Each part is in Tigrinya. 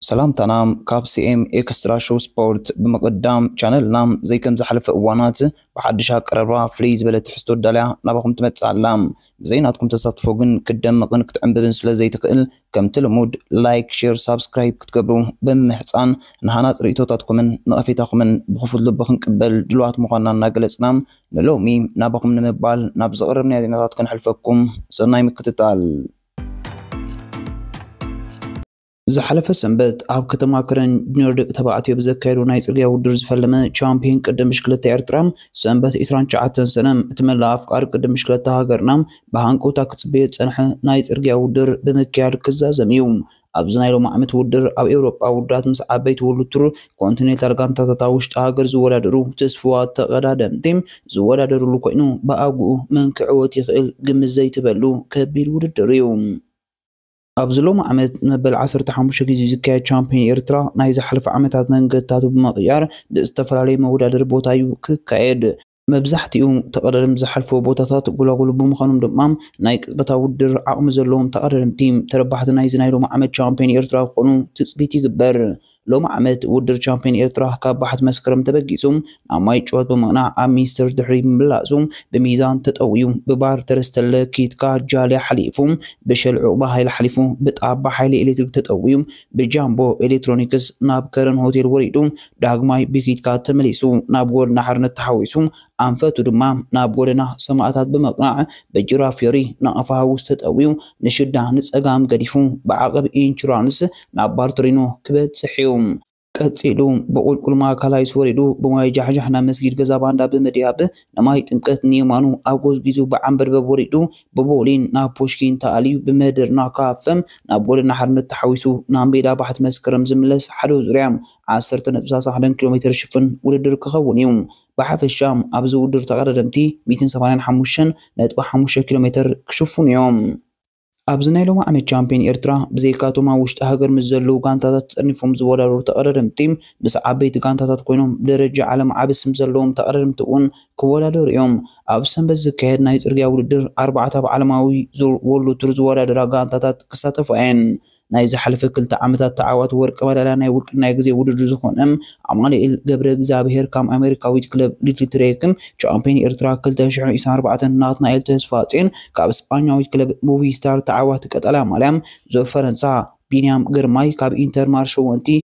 سلام تنام كاب سي ام اكسترا شو سبورت بمقدام شانل نام زي كم زحلف اوانات بحدش قررا فليز بلا تحستو داليا ناباكم تمتصعلام زيناتكم تصطفوا جن كدم مقن كتعنببن سلا زي تقل كم تلمود لايك شير سبسكرايب كتقبرو بمحصان نهانا ريتوتاتكم نقفيتاكم بخفض لبخن قبل دلوات مقانا ناقلصنام نلومي ناباكم نمبال ناب زغربنا ديناتات كنحلفكم سناي مكتتال زحلف سنبت عب كتما كرن نيردق تبعتي بذكروا نايت رجع ودرز فلما تشامبيون قدم مشكلة إيرترام سنبت إسران شعاتن سنم تملا أفكار قدم مشكلة هاجرنام بهانكو تاكتبيت أنح نايت رجع ودر بمكيار كذا زميوم أبزنايلو معمت ودر أو أوروبا ودرات مسعبيت ولتر كونتيننتال أرجان تتاوشت هاجر زولا درو تسفوات تقدادم تيم زولا درو لكوينو بأجو من كعوتي خل جم الزيت بلو كبير ودريوم أبزلوم عمت مبل 15 جيزي زكاية تشامبيون إيرترا نايز حلف عمتات منقطاتو بمقيار باستفر علي مولاد بوتايو كايد مبزحتيو تقرر مزحلفو بوتاتات قولا بمخانم دمام نايك بتاودر عقم زلوم تقرر تيم تربحت نايز نايلو عمت تشامبيون إيرترا قنو تثبيتي قبر لو عمت ودر تشامبيون إيرترا كابحت مسكرم تبقيسوم عماي تشوات بمقنع ميستر دحري بملازوم بميزان تتقويوم ببار ترستل كيتكا جالي حليفوم بشل عقبة هاي الحليفوم بتقابا حالي إليتريك تتقويوم بجامبو إلكترونيكس ناب كرن هوتيل وريدوم داغماي بكيتكا تمليسوم ناب غول نحرن التحويسوم أنفتو دمام ناب غولنا سماعتات بمقنع بجرا فيوري نقفها وستتقويوم نشده نتسقام قديفوم بعقب إنشورانس ناب بارترينو كبت سحيوم قصيلوم بقول كل ما كلايس وريدو بماي جحجحنا مسجد غزاباندا بمدياب نماي تمقت نيمانو اغوز غيزو بعمبر بوريدو ببولين نا بوشكين تاليو بمدر نا كافم نا بولنا حرن تحويسو نامبيدا بحت مسكرم زملس حدو زريام 10.1 كيلومتر شفن ودر كخونيوم بحف الشام ابزو ودر تقدمتي 285.5 كيلومتر كشفون يوم أبزنايلو مع تشامبيون إيرترا بزيكاتو ما وشت هاجر مزلو غانتاتات تقرنفهم زوالارو تقررم تيم بس عبيت غانتاتات كوينهم بدرجة على معابس مزلوهم تقررم تقون كوالالور يوم أبسن بزكاهد نايت إرقيا ولدر 4 بعلماوي زور ولو تر زوالادرا غانتاتات كساتفعين نايز حلف كلتا عمتات تعاوات ورق مدالا ناي ورق ناي غزي ودر زخون عمالي قبر اغزابير كام امريكاويت كلب ليتل تريكم تشامبيون إيرترا كلتا شعر إسان 4 ناتنا إلتس فاتين كاب اسبانياويت كلب موفي ستار تعاوات قطلا مالام زور فرنسا بينيام غرماي كاب انتر مارشوونتي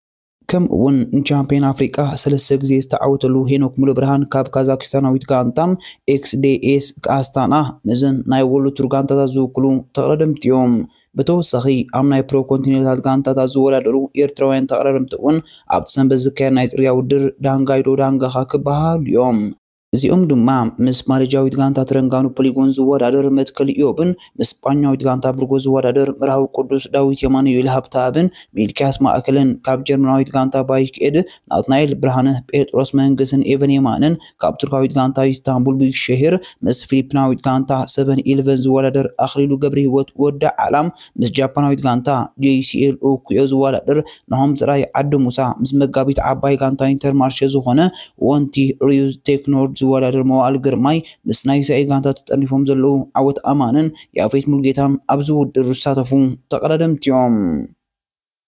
كم ون تشامبيون افريقيا سلسة غزي استعاوتلو هينوك ملو برهان كاب كازاكستاناويت غانتام اكس دي اس كاستانا نزن ناي ولو ترغانتا زوكلو تقردمتيوم بتوسخي امناي برو كونتيننتال غانتا زوالادرو إيرتراوين تقررمتون ابتسن بزكاير نايت ريا ودر دانغايدو دانغا كبها اليوم زيوم دمام مس مارجاويت غانتا ترنغانو بوليغون زوالادر متكل يوبن مس بانياويت غانتا برغو زوالادر مرهو قدوس داويت يمانو يلهبتابن ميلكاس ماكلن كاب جرمناويت غانتا بايك اد ناتنايل برهانه بيتروس منغسن ايفن يمانن كاب تركاويت غانتا اسطنبول بيك شهر مس فيليبناويت غانتا 7-11 زوالادر اخريلو غبري هوت ودا عالم مس جاباناويت غانتا جي سي ال او كيو زوالادر نهم زراي عدو موسى مس مغابيت عباي غانتا انتر مارش زخونه وانتي ريوز تكنور زوالادر موال غرماي مس ناي ساي غانتا تطنيفهم زلو عوت امانن يافيت مولጌታም ابزو درساتفو تقدمتيوم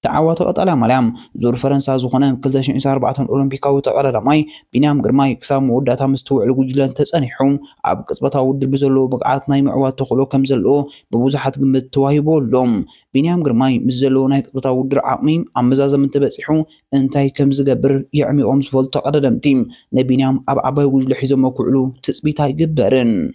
تعاوت قطلا ملام زور فرنسا زخونه 2024 اولمبيكاو تقررماي بينام غرماي كسام وداتا مستوعل غجلان تصنيحوم اب قصبتا ودر بزلو بقعات ناي معوات تخلو كم زلو ببوزحات غمت تواهيبولهم بينام غرماي مزلو ناي قصبتا ودر عقميم امزازم تبصحو انتاي كم زغبر يعميقوم سفول تقدمتيم نبينام اب عباي وجل حيزم مكعلو تثبيتاي غبرن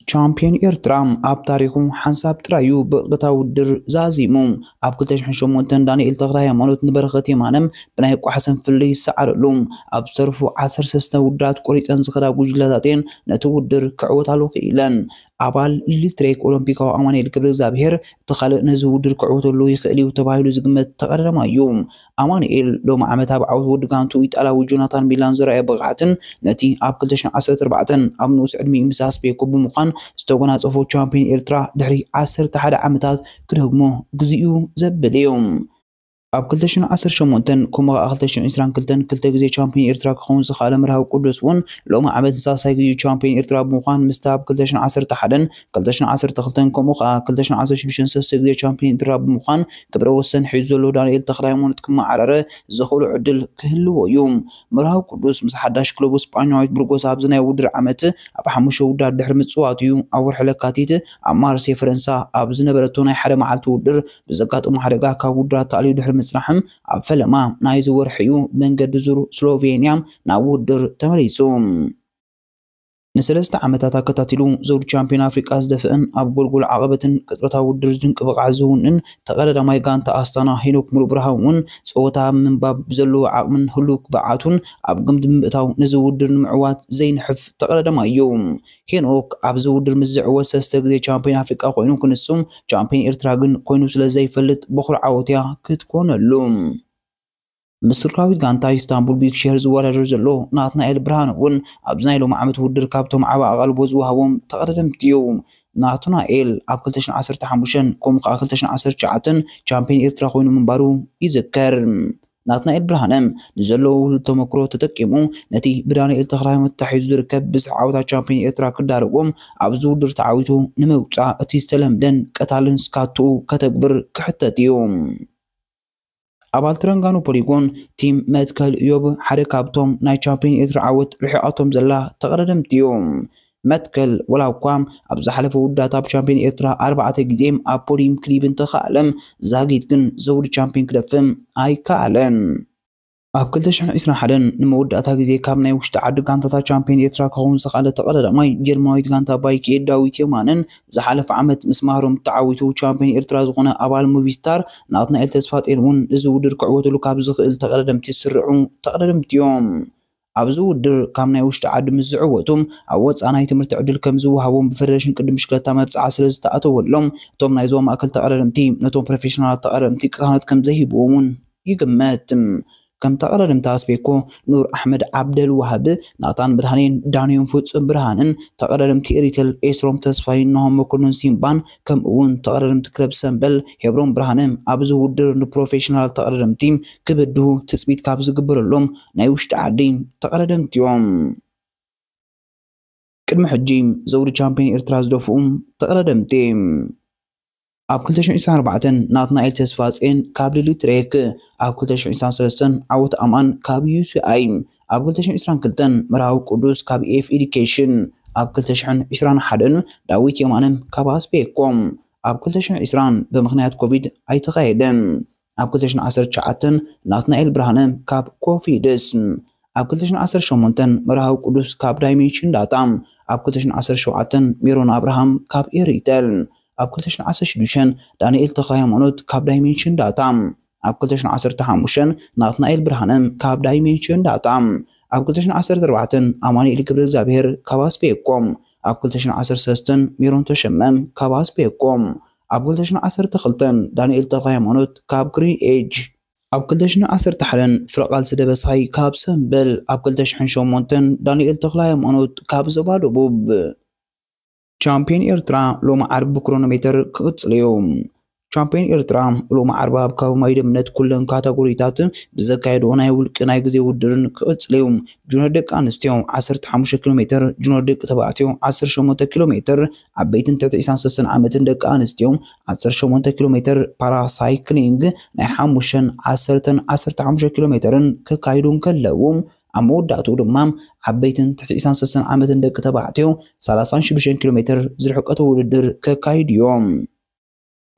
تشامبيون إيرترام أب تاريخهم حنساب ترايو بتاودر زازيموم أب كلتش حنشومونتن دانيال تغرايا مالوت نبرختي مانم بنايقو حسن فلي سعر لوم أب صرفو 10 ودات قريت انزخدا وجلاتين نتودر كعوتالو خيلان أبال لتريك أولمبيكا أماني الكبر زابير تخلق نزودر كعوتالو يخليو تبايلو زقمت تقرما يوم أماني لو ما عمتها بعوت ودقانتو يتقلاو جوناتان بيلان زرعي بغعتن نتي أب كلتش 14 أب نوس علمي مساس بيكو بمقان استوغنا صفو تشامبيون إيرترا دحري 11 عمتات كدهمو غزيو زبليوم ኣብ 2018 كما 2022 ክልተ ግዜ ቻምፒዮን ኤርትራ ክኸውን ዝኽኣለ ምርሃዊ ቅዱስ እውን ሎሚ ዓመት ሳሳይ ግዜ ቻምፒዮን ኤርትራ ብምዃን ምስቲ ኣብ 2011 2012 ከምኡ ከዓ 2016 ሰለስተ ግዜ ቻምፒዮን ኤርትራ ብምዃን ክብረ ወሰን ሒዙ ዘሎ ዳንኤል ተክለሃይማኖት ክመዓረረ ዝኽእሉ ዕድል ክህልዎ እዩ። ምርሃዊ ቅዱስ ምስ ሓዳሽ ክለቡ ስፓኛዊት ብርጎስ ኣብዚ ናይ ውድድር ዓመት ኣብ 5 ውዳድ ድሕሪ ምፅዋት እዩ ኣብ ወርሒ ለካቲት ኣብ ማርሴይ ፈረንሳ ኣብ ዝነበረቶ ናይ ሓደ መዓልቲ ውድድር ብዘጋጠሙ ሓደጋ ካብ ውድድራት ተኣልዩ ድሕሪ ምጽናሕም ኣብ ፈለማ ናይ ዝወርሕዩ መንገዲ ዙር ስሎቬንያ ናብ ውድድር ተመሊሱ ንሰለስተ ዓመታት አከታቲሉ ዘውድ ቻምፒዮን አፍሪቃ ዝደፍእን ኣብ ጎልጎል ዓቐበትን ቅጥበታዊ ውድድር ድንቅ ብቕዓት ዝውንን ተቐዳዳማይ ጋንታ ኣስታና ሄኖክ ሙሉ ብርሃን ፀወታ ምንባብ ዘለዎ ዓቕምን ህሉክ ብቕዓቱን ኣብ ግምት ምእታው ነዚ ውድድር ንምዕዋት ዘይንሕፍ ተቐዳዳማይ እዩ። ሄኖክ ኣብዚ ውድድር ምስ ዝዕወት ሰለስተ ግዜ ቻምፒዮን አፍሪቃ ኮይኑ ክንሱም ቻምፒዮን ኤርትራ ግን ኮይኑ ስለ ዘይፈልጥ በኩር ዓወትያ ክትኮነሉ ምስርካዊት ጋንታ ኢስታንቡል ቢግ ሼር ዝወዳደር ዘሎ ናትናኤል ብርሃን እውን ኣብዚ ናይ ሎሚ ዓመት ውድድር ካብቶም ዓባ ኣቓልቦ ዝወሃቦም ተቐዳደምቲ እዩ። ናትናኤል ኣብ 2015 ከምኡ ከዓ 2019 ቻምፒዮን ኤርትራ ኮይኑ ምንባሩ ይዝከር። ናትናኤል ብርሃንም ንዘለዎ ተመክሮ ተጠቂሙ ነቲ ብዳንኤል ተክለሃይማኖት ተታሒዙ ዝርከብ ብዝሕ ዓወታት ቻምፒዮን ኤርትራ ክዳረጎም ኣብዚ ውድድር ተዓዊቱ ንምውፃእ እቲ ዝተለምደን ቀታልን ስካትኡ ከተግብር ክሕተት እዩ። አባል ትረንጋኑ ፖሊጎን ቲም መትከል ዮብ ሓደ ካብቶም ናይ ቻምፒዮን ኤርትራ ዓወት ርሒቃቶም ዘላ ተቐዳደምቲ እዮም። መትከል ወላ እኳ ኣብ ዝሓለፈ ውድድራት ኣብ ቻምፒዮን ኤርትራ 4 ግዜ ኣብ ፖዲየም ክሊብ እንተኸኣለም ዛጊት ግን ዘውዲ ቻምፒዮን ክደፍም ኣይከኣለን። ኣብ 2021 ንመወዳእታ ግዜ ካብ ናይ ውሽጢ ዓዲ ጋንታታት ቻምፒዮን ኤርትራ ክኸውን ዝኽኣለ ተቐዳዳማይ ጀርመናዊት ጋንታ ባይኬድ ዳዊት የማንን ዝሓለፈ ዓመት ምስ ማህሮም ተዓዊቱ ቻምፒዮን ኤርትራ ዝኾነ ኣባል ሙቪስታር ናትናኤል ተስፋጤን እውን እዚ ውድድር ክዕወተሉ ካብ ዝኽእል ተቐዳደምቲ ዝስርዑ ተቐዳደምቲ እዮም። ኣብዚ ውድድር ካብ ናይ ውሽጢ ዓዲ ምስ ዝዕወቱም ኣብ ወፃኢ ናይ ትምህርቲ ዕድል ከም ዝወሃቦም ብፌደሬሽን ቅድም ሽክለታ መብፅዓ ስለ ዝተኣተወሎም እቶም ናይ ዞባ ማእከል ተቐዳደምቲ ነቶም ፕሮፌሽናላት ተቐዳደምቲ ቅሳነት ከም ዘይሂብዎም ይግመት። كم تقرر متاسبيكو نور أحمد عبد الوهاب ناتان برهانين دانيوم فوتس برهانن تقرر متيريتل إسروم تسفاين نهم مكونن سيمبان كم أون تقرر متكلب سامبل هبرون برهانم أبزو ودر نبروفيشنال تقرر متيم كبدو تثبيت كابز قبر اللوم نايوش تعدين تقرر متيوم كلمة حجيم زوري چامبين إرتراز دوفوم تقرر متيم ኣብ 2024 ናትናኤል ተስፋጽን ካብ ሊሊ ትሬክ ኣብ 2023 ዓወት ኣማን ካብ UCI ኣብ 2022 ምርሃዊ ቅዱስ ካብ ኤፍ ኤዱኬሽን ኣብ 2021 ዳዊት የማንም ካብ ኣስፔኮም ኣብ 2020 ብምኽንያት ኮቪድ ኣይተኻየደን ኣብ 2019 ናትናኤል ብርሃነ ካብ ኮፊድስ ኣብ 2018 ምርሃዊ ቅዱስ ካብ ዳይሜንሽን ዳታ ኣብ 2017 ሚሮን አብርሃም ካብ ኤሪተል ኣብ 2016 ዳንኤል ተክለሃይማኖት ካብ ዳይሜንሽን ዳታ ኣብ 2015 ናትናኤል ብርሃነ ካብ ዳይሜንሽን ዳታ ኣብ 2014 ኣማኑኤል ክብረ እግዚአብሔር ካብ ኣስፔኮም ኣብ 2013 ሚሮን ተሸመም ካብ ኣስፔኮም ኣብ 2012 ዳንኤል ተክለሃይማኖት ካብ ግሪን ኤጅ ኣብ 2011 ፍረቃል ስደበሳይ ካብ ሰንበል ኣብ 2008 ዳንኤል ተክለሃይማኖት ካብ ዞባ ደቡብ ቻምፒዮን ኤርትራ ሎማ ዓርብ ክሮኖሜትር ክቅጽልዩ ቻምፒዮን ኤርትራ ሎማ ዓርብ ኣብ ካብ ማይደምነት ኩለን ካቴጎሪታት ብዘካየዶ ናይ ውልቅ ናይ ግዜ ውድድርን ክቅጽልዩ ጁኒየር ደቂ ኣንስትዮ 15 ኪሎ ሜትር ጁኒየር ደቂ ተባዕትዮ 18 ኪሎ ሜትር ዓበይትን 93 ዓመትን ደቂ ኣንስትዮ 18 ኪሎ ሜትር ፓራሳይክሊንግ ናይ 15 ኪሎ ሜትርን ክካይዱን ከለዉ ኣብ መወዳእቱ ድማ ዓበይትን 93 ዓመትን ደቂ ተባዕትዮ 36 ኪሎ ሜትር ዝርሕቀቱ ውድድር ከካይድዮም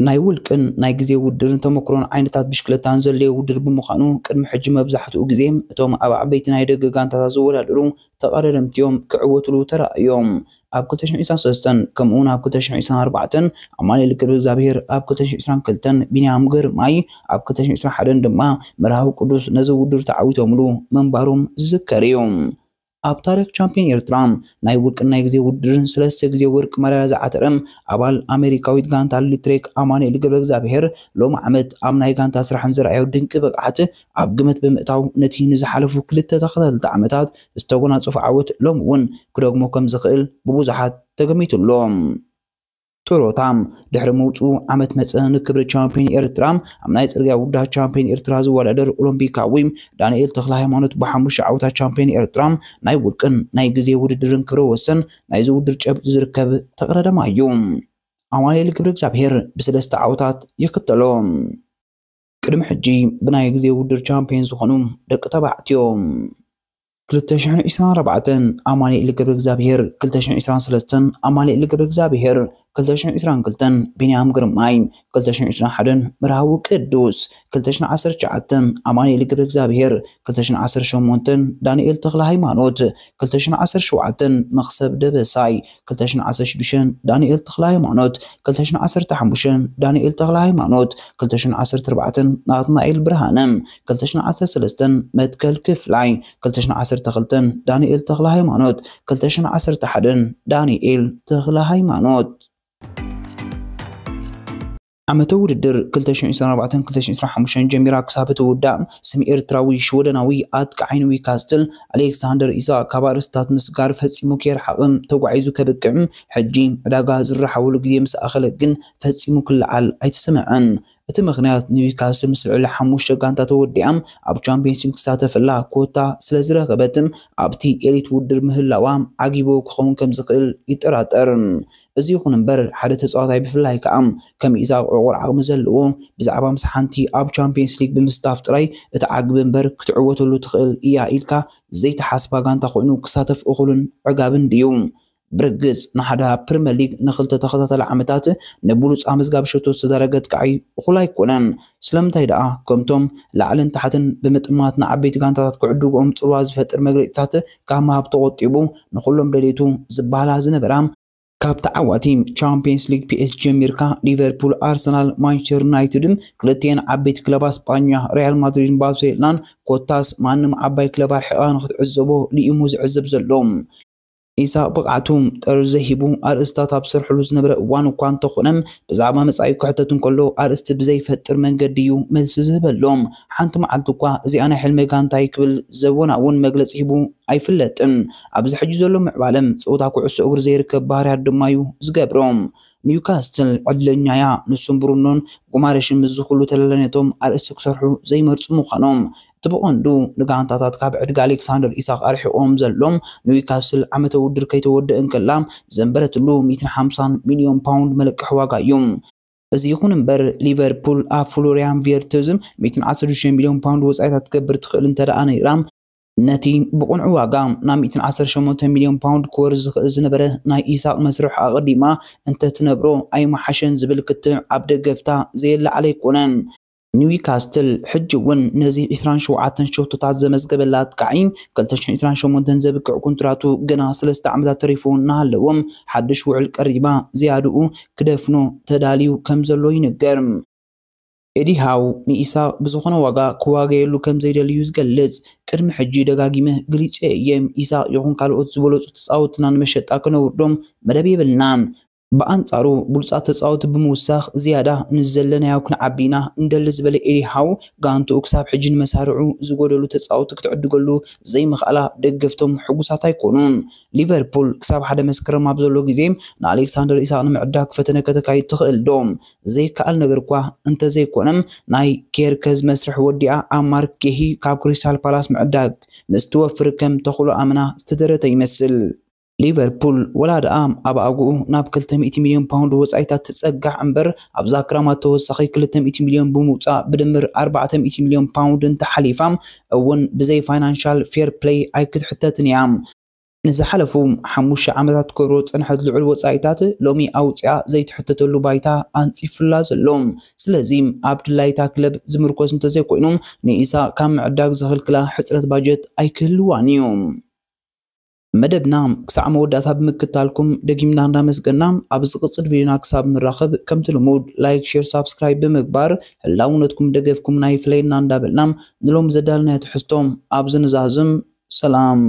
ናይ ውልቅን ናይ ግዜ ውድድርን ተመክሮን ዓይነታት ብሽክለታን ዘለው ውድድር ብምዃኑ ቅድሚ ሕጂ መብዛሕትኡ ግዜ እቶም ኣብ ዓበይቲ ናይ ደገ ጋንታታት ዝወዳደሩ ተቐዳደምቲዮም ክዕወትሉ ተራእዮም ኣብ 2023 ከምኡውን ኣብ 2024 ኣማኑኤል ክብረ እግዚአብሔር ኣብ 2022 ቢንያም ግርማይ ኣብ 2021 ድማ ምርሃዊ ቅዱስ ነዚ ውድድር ተዓዊቶምሉ መንባሮም ዝዝከር እዩ። ኣብ ታሪክ ቻምፒዮን ኤርትራ ናይ ውልቅን ናይ ግዜ ውድድርን ሰለስተ ግዜ ወርቂ መዳልያ ዝዓተረም ኣባል ኣሜሪካዊት ጋንታ ሊትሬክ ኣማኑኤል ክብረ እግዚአብሔር ሎሚ ዓመት ኣብ ናይ ጋንታ ስራሕን ዝረኣዮ ድንቂ ብቕዓት ኣብ ግምት ብምእታው ነቲ ንዝሓለፉ ክልተ ተኸታተልቲ ዓመታት ዝተጎናጸፉ ዓወት ሎሚ እውን ክደግሞ ከም ዝኽእል ብብዙሓት ተገሚቱሎም ጥሮታም ድሕሪ ምውፁ ዓመት መፀን ክብሪ ቻምፒዮን ኤርትራ ኣብ ናይ ፅርግያ ውድድር ቻምፒዮን ኤርትራ ዝወዳደር ኦሎምፒካዊ ዳንኤል ተክለ ሃይማኖት ብ5 ዓወታት ቻምፒዮን ኤርትራ ናይ ውልቅን ናይ ግዜ ውድድርን ክብረ ወሰን ናይ ዝውድር ጨብጢ ዝርከብ ተቀዳደማ እዩ። ኣማኑኤል ክብሪ እግዚአብሔር ብ3 ዓወታት ይክተሎ። ቅድሚ ሕጂ ብናይ ግዜ ውድድር ቻምፒዮን ዝኾኑ ደቂ ተባዕትዮም 2024 ኣማኑኤል ክብሪ እግዚአብሔር 2023 ኣማኑኤል ክብሪ እግዚአብሔር 2022 ቢንያም ግርማይ 2021 ምርሃዊ ቅዱስ 2019 ኣማኑኤል ክብሪ እግዚአብሔር 2018 ዳንኤል ተክለ ሃይማኖት 2017 መክሰብ ደበሳይ 2016 ዳንኤል ተክለ ሃይማኖት 2015 ዳንኤል ተክለ ሃይማኖት 2014 ናትናኤል ብርሃንም 2013 መትከል ክፍላይ 2012 ዳንኤል ተክለ ሃይማኖት 2011 ዳንኤል ተክለ ሃይማኖት ዓመተ ውድድር 2024-2025 ጀሚራ ክሳብ ተወዳእ ስም ኤርትራዊ ሽወደናዊ ኣጥቃዓይ ኒውካስትል ኣሌክሳንደር ኢሳቅ ካብ ኣርስታት ምስጋር ፈጺሙ ከይርሓቕን ተጓዒዙ ከበቅዕም ሕጂ ዕዳጋ ዝረሓወሉ ግዜ ምስ ኣኸለ ግን ፈጺሙ ክለዓል ኣይተሰምዐን። እቲ ምኽንያት ኒውካስትል ምስ ልዕሊ 5 ጋንታ ተወዲኣም ኣብ ቻምፒየንስ ሊግ ክሳተፈላ ኮታ ስለ ዝረኸበትም ኣብቲ ኤሊት ውድድር ምህላዋ ዓጊቦ ክኸውን ከም ዝኽእል ይጠራጠር። እዚ ይኹን እምበር ሓደ ተጻዋታይ ብፍላይ ከዓ ከም ኢሳቅ ዕቑር ዓቕሚ ዘለዎ ብዛዕባ ምስ ሓንቲ ኣብ ቻምፒየንስ ሊግ ብምስታፍ ጥራይ እቲ ዓግቢ እምበር ክትዕወተሉ ትኽእል እያ ኢልካ ዘይተሓስባ ጋንታ ኮይኑ ክሳተፍ እኹልን ዕጋብን ድዩ? ብርግጽ ንሓደ ፕሪምየር ሊግ ንኽልተ ተኸታታሊ ዓመታት ንብሉፅ ኣመዝጋቢ ሸቶት ዝተደረገት ከዓይ እኹል ኣይኮነን። ስለምንታይ ደኣ ከምቶም ላዕልን ታሕትን ብምጥማት ንዓበይቲ ጋንታታት ክዕድግኦም ፅልዋ ዝፈጥር መግለፂታት ካብ ምሃብ ተቆጢቡ ንኩሎም ደሌቱ ዝበሃላ ዝነበራ ካብ ተዓዋቲ ቻምፒየንስ ሊግ ፒኤስ ጀሚርካ ሊቨርፑል፣ ኣርሰናል፣ ማንቸስተር ዩናይትድን ክልቲአን ዓበይቲ ክለባት ስፓኛ ሪያል ማድሪድን ባርሴሎናን ኮታስ ማንም ዓባይ ክለብ ኣርሒቓ ንኽትዕዘቦ ልኢሙ ዝዕዘብ ዘሎም ኢሳቅ ብቕዓቱ ጠርዙ ዘሂቡ ኣርእስታት ኣብ ስርሕሉ ዝነበረ እዋን እኳ እንተኾነም ብዛዕባ መጻኢ ክሕተት እንከሎ ኣርእስቲ ብዘይፈጥር መንገዲ እዩ መልሲ ዝህበሎም። ሓንቲ መዓልቲ እኳ እዚኣ ናይ ሕልመይ ጋንታይ ክብል ዘወናውን መግለፂ ሂቡ ኣይፍለጥን። ኣብዚ ሕጂ ዘሎ ምዕባለም ፀወታ ኩዕሶ እግሪ ዘይርከብ ባህርያት ድማ እዩ ዝገብሮም። ኒውካስትል ዕድለኛያ ንሱም ብሩኖን ጉማሬሽን ምስ ዝኽሉ ተለለነቶም ኣርእስቲ ክሰርሑ ዘይመርፁ ምዃኖም ትብቆንዱ ንጋንታታት ካብ ዕድጋ ኣሌክሳንደር ኢሳቅ ኣርሒቆም ዘሎም ኒውካስትል ዓመተ ውድድር ከይተወድእ እንከላ ዘንበረትሉ 150 ሚልዮን ፓውንድ መለቅሕ ዋጋ እዩ። እዚ ይኹን እምበር ሊቨርፑል ኣብ ፍሎሪያን ቪርትዝም 116 ሚልዮን ፓውንድ ወጻኢታት ትገብር ትኽእል እንተደኣ ነይራ ነቲ ብቁንዑ ዋጋ ናብ 118 ሚልዮን ፓውንድ ክወርድ ዝኽእል ዝነበረ ናይ ኢሳቅ መስርሕ ኣቐዲማ እንተትነብሮ ኣይመሓሸን ዝብል ክትዕ ኣብ ደገፍታ ዘየላዓለ ኣይኮነን። ኒውካስትል ሕጂ እውን ነዚ 27 ሸቶታት ዘመዝገበላ ኣጥቃዒ 2028 ዘብቅዕ ኮንትራቱ ገና 3 ዓመታት ተሪፉ እናሃለዎም ሓድሽ ውዕል ቀሪባ ዝያድኡ ክደፍኖ ተዳልዩ ከም ዘሎ ይንገር። ኤዲ ሃው ንኢሳቅ ብዝኾነ ዋጋ ክዋገየሉ ከም ዘይደልዩ ዝገልጽ ቅድሚ ሕጂ ደጋጊመ ግሊጽ እየ ኢሳቅ ይኹን ካልኦት ዝበለፁ ተጻወትና ንመሸጣ ክነውርዶም መደብ የብልናን። በአንጻሩ ብሉፃት ተጻወት ብምውሳኽ ዝያዳ ንዘለናያው ክንዓቢና እንደለ ዝበለ ኤዲ ሃው ጋንቱ ክሳብ ሕጂ ንመሳርዑ ዝጎደሉ ተጻወት ክትዕድገሉ ዘይምኽኣላ ደገፍቶም ሕጉሳት ኣይኮኑን። ሊቨርፑል ክሳብ ሓደ መስከረም ኣብ ዘሎ ግዜ ንኣሌክሳንደር ኢሳቅ ንምዕዳግ ፈተነ ከተካይድ ትኽእል ዶም ዘይከኣል ነገር እኳ እንተዘይኮነም ናይ ኬርከዝ መስርሕ ወዲኣ ኣማርክ ጌሂ ካብ ክሪስታል ፓላስ ምዕዳግ ምስ ትወፍር ከም ተኽሎ ኣምና ዝተደረተ ይመስል። ሊቨርፑል ወላድኣ ኣብ ኣጉኡ ናብ 200 ሚልዮን ፓውንድ ወጻኢታት ትጸጋዕ እምበር ኣብዛ ክራማት ተወሳኺ 200 ሚልዮን ብምውፃእ ብድምር 400 ሚልዮን ፓውንድ እንተሓሊፋም እውን ብዘይ ፋይናንሻል ፌር ፕሌይ ኣይክትሕተትን እያ። ንዝሓለፉ 5 ዓመታት ክብሮ ፀንሐት ልዑል ወጻኢታት ሎሚ ኣውፅያ ዘይትሕተተሉ ባይታ ኣንፂፍላ ዘሎም። ስለዚ ኣብ ድላይታ ክለብ ዝምርኮስ እንተዘይኮይኑ ንኢሳቅ ካብ ምዕዳግ ዘኽልክላ ሕፅረት ባጀት ኣይክህልዋን እዩ። መደብና ክሳዕ መወዳእታ ብምክታልኩም ደጊምና እንዳመስገና ኣብ ዝቅፅል ቪድዮና ክሳብ ንራኸብ ከምቲ ልሙድ ላይክ ሼር ሳብስክራይብ ብምግባር ህላውነትኩም ደገፍኩም ናይ ፍለይና እንዳበልና ንሎም ዘዳልናዮ ትሕዝቶም ኣብ ዝንዛዝም ሰላም